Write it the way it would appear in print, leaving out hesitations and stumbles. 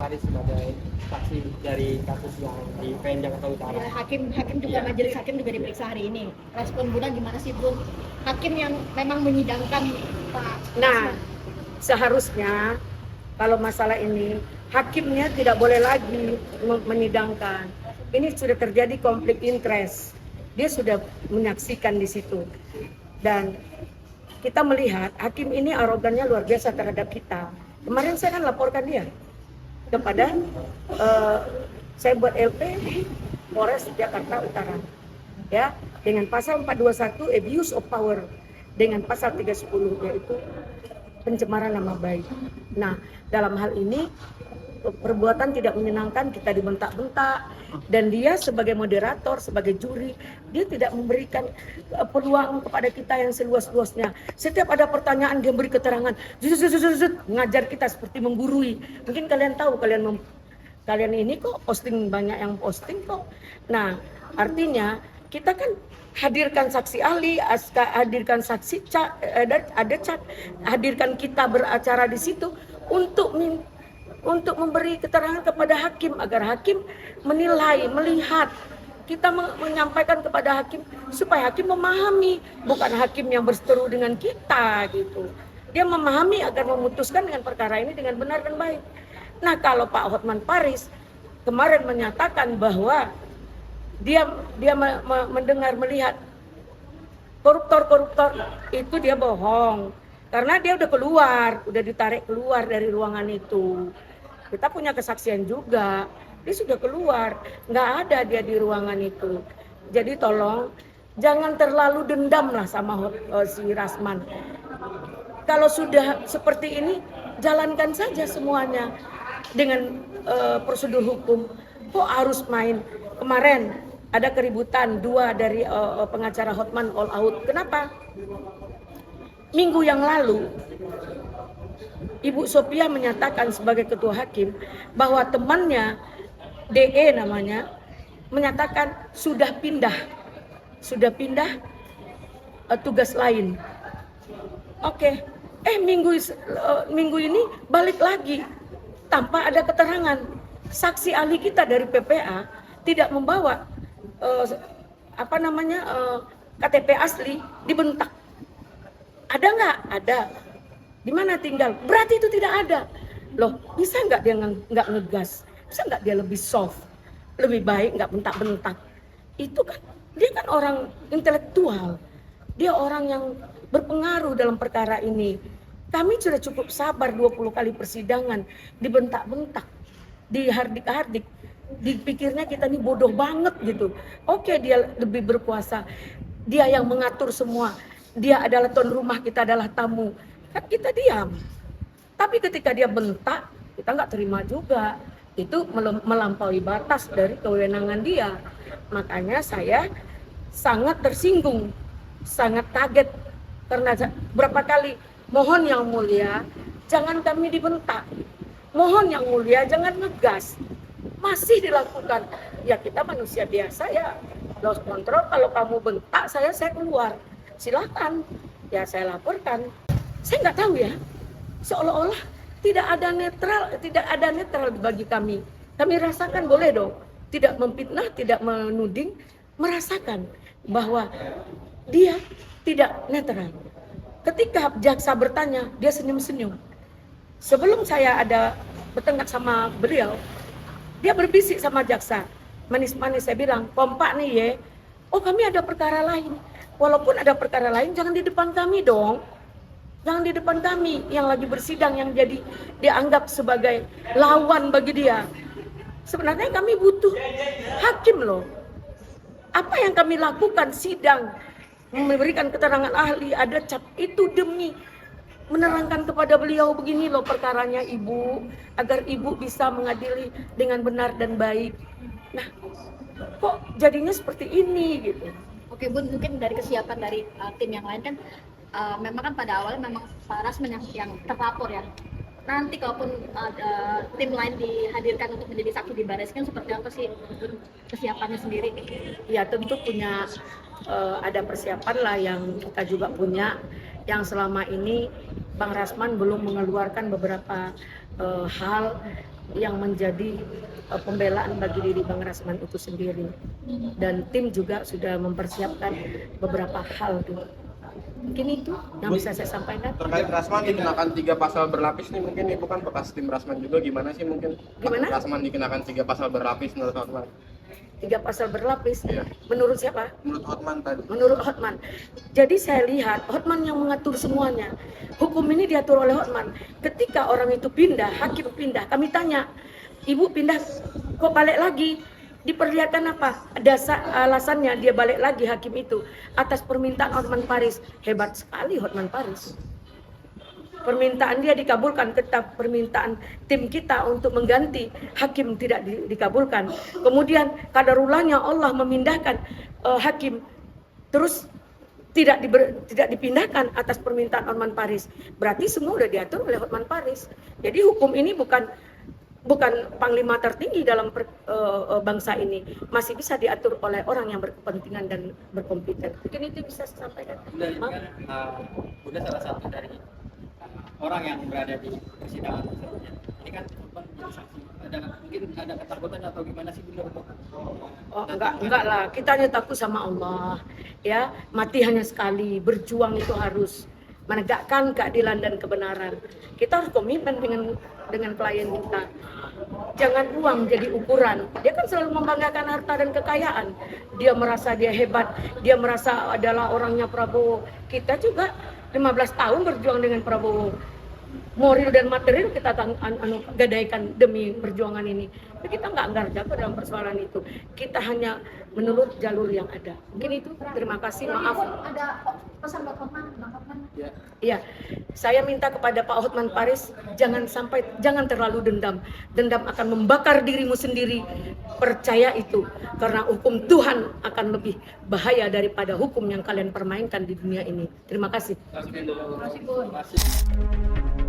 Paris sebagai saksi dari kasus yang di PN Jakarta Utara. Ya, hakim juga majelis hakim juga diperiksa hari ini. Respon Bunda gimana sih Bun? Hakim yang memang menyidangkan Pak. Nah, seharusnya kalau masalah ini hakimnya tidak boleh lagi menyidangkan. Ini sudah terjadi konflik interest. Dia sudah menyaksikan di situ. Dan kita melihat hakim ini arogannya luar biasa terhadap kita. Kemarin saya kan laporkan dia kepada saya buat LP di Polres Jakarta Utara. Ya, dengan pasal 421 abuse of power, dengan pasal 310 yaitu pencemaran nama baik. Nah, dalam hal ini perbuatan tidak menyenangkan, kita dibentak-bentak, dan dia sebagai moderator, sebagai juri, dia tidak memberikan peluang kepada kita yang seluas-luasnya. Setiap ada pertanyaan dia beri keterangan, ngajar kita seperti menggurui. Mungkin kalian tahu, kalian ini kok posting, banyak yang posting kok. Nah, artinya kita kan hadirkan saksi ahli, hadirkan saksi ada cat, hadirkan kita beracara di situ untuk memberi keterangan kepada hakim agar hakim menilai, melihat. Kita menyampaikan kepada hakim supaya hakim memahami, bukan hakim yang berseteru dengan kita gitu. Dia memahami agar memutuskan dengan perkara ini dengan benar dan baik. Nah, kalau Pak Hotman Paris kemarin menyatakan bahwa dia mendengar, melihat koruptor itu, dia bohong. Karena dia udah ditarik keluar dari ruangan itu. Kita punya kesaksian juga, dia sudah keluar, nggak ada dia di ruangan itu. Jadi tolong jangan terlalu dendam lah sama si Rasman. Kalau sudah seperti ini, jalankan saja semuanya dengan prosedur hukum. Kok harus main? Kemarin ada keributan, 2 dari pengacara Hotman all out. Kenapa? Minggu yang lalu Ibu Sophia menyatakan sebagai ketua hakim bahwa temannya DE namanya menyatakan sudah pindah tugas lain. Oke. Minggu ini balik lagi tanpa ada keterangan. Saksi ahli kita dari PPA tidak membawa KTP asli, dibentak. Ada nggak? Ada. Di mana tinggal? Berarti itu tidak ada. Loh, bisa nggak dia nggak ngegas? Bisa nggak dia lebih soft? Lebih baik nggak bentak-bentak? Itu kan, dia kan orang intelektual. Dia orang yang berpengaruh dalam perkara ini. Kami sudah cukup sabar 20 kali persidangan, dibentak-bentak, dihardik-hardik. Dipikirnya kita ini bodoh banget gitu. Oke, dia lebih berkuasa. Dia yang mengatur semua. Dia adalah tuan rumah, kita adalah tamu. Kan kita diam. Tapi ketika dia bentak, kita nggak terima juga. Itu melampaui batas dari kewenangan dia. Makanya saya sangat tersinggung, sangat kaget. Karena berapa kali, mohon yang mulia, jangan kami dibentak. Mohon yang mulia, jangan ngegas. Masih dilakukan. Ya kita manusia biasa ya. Lost control, kalau kamu bentak saya keluar. Silakan. Ya saya laporkan. Saya nggak tahu ya, seolah-olah tidak ada netral bagi kami. Kami rasakan boleh dong, tidak memfitnah, tidak menuding, merasakan bahwa dia tidak netral. Ketika jaksa bertanya, dia senyum-senyum. Sebelum saya ada bertengkar sama beliau, dia berbisik sama jaksa, manis-manis. Saya bilang, kompak nih ya, oh kami ada perkara lain. Walaupun ada perkara lain, jangan di depan kami dong. Jangan di depan kami yang lagi bersidang, yang jadi dianggap sebagai lawan bagi dia. Sebenarnya kami butuh hakim loh. Apa yang kami lakukan, sidang, memberikan keterangan ahli, ada cap, itu demi menerangkan kepada beliau begini loh perkaranya ibu, agar ibu bisa mengadili dengan benar dan baik. Nah, kok jadinya seperti ini gitu. Oke Bun, mungkin dari kesiapan dari tim yang lain kan, memang kan pada awalnya memang Pak Rasman yang terlapor ya. Nanti kalaupun tim lain dihadirkan untuk menjadi saksi di Barreskrim, seperti apa sih kesiapannya sendiri? Ya tentu punya ada persiapan lah yang kita juga punya, yang selama ini Bang Rasman belum mengeluarkan beberapa hal yang menjadi pembelaan bagi diri Bang Rasman itu sendiri, dan tim juga sudah mempersiapkan beberapa hal tuh. Mungkin itu yang bisa saya sampaikan. Terkait Rasman dikenakan 3 pasal berlapis nih, mungkin Ibu kan bekas tim Rasman juga, gimana sih mungkin Gimana? Rasman dikenakan 3 pasal berlapis menurut Hotman? 3 pasal berlapis. Iya. Menurut siapa? Menurut Hotman tadi. Menurut Hotman. Jadi saya lihat Hotman yang mengatur semuanya. Hukum ini diatur oleh Hotman. Ketika orang itu pindah, hakim pindah, kami tanya, Ibu pindah kok balik lagi? Diperlihatkan apa? Alasannya dia balik lagi hakim itu atas permintaan Hotman Paris. Hebat sekali Hotman Paris. Permintaan dia dikabulkan, tetap permintaan tim kita untuk mengganti hakim tidak dikabulkan. Kemudian kadarulahnya Allah memindahkan hakim, terus tidak dipindahkan atas permintaan Hotman Paris. Berarti semua sudah diatur oleh Hotman Paris. Jadi hukum ini bukan panglima tertinggi dalam bangsa ini, masih bisa diatur oleh orang yang berkepentingan dan berkompeten. Mungkin itu bisa saya sampaikan. Bunda, ini kan Bunda salah satu dari orang yang berada di persidangan tersebut. Ini kan Hotman menjadi saksi. Mungkin ada ketakutan atau gimana sih Bunda? Oh, enggak lah, kita hanya takut sama Allah. Ya, mati hanya sekali, berjuang itu harus menegakkan keadilan dan kebenaran. Kita harus komitmen dengan klien kita. Jangan uang jadi ukuran. Dia kan selalu membanggakan harta dan kekayaan. Dia merasa dia hebat, dia merasa adalah orangnya Prabowo. Kita juga 15 tahun berjuang dengan Prabowo. Moral dan material kita gadaikan demi perjuangan ini. Tapi kita nggak anggar-jago dalam persoalan itu. Kita hanya menurut jalur yang ada. Mungkin itu. Terima kasih. Maaf. Ada pesan buat Hotman, Bang Hotman? Iya, saya minta kepada Pak Hotman Paris jangan terlalu dendam. Dendam akan membakar dirimu sendiri. Percaya itu, karena hukum Tuhan akan lebih bahaya daripada hukum yang kalian permainkan di dunia ini. Terima kasih. Terima kasih, Bu. Terima kasih, Bu.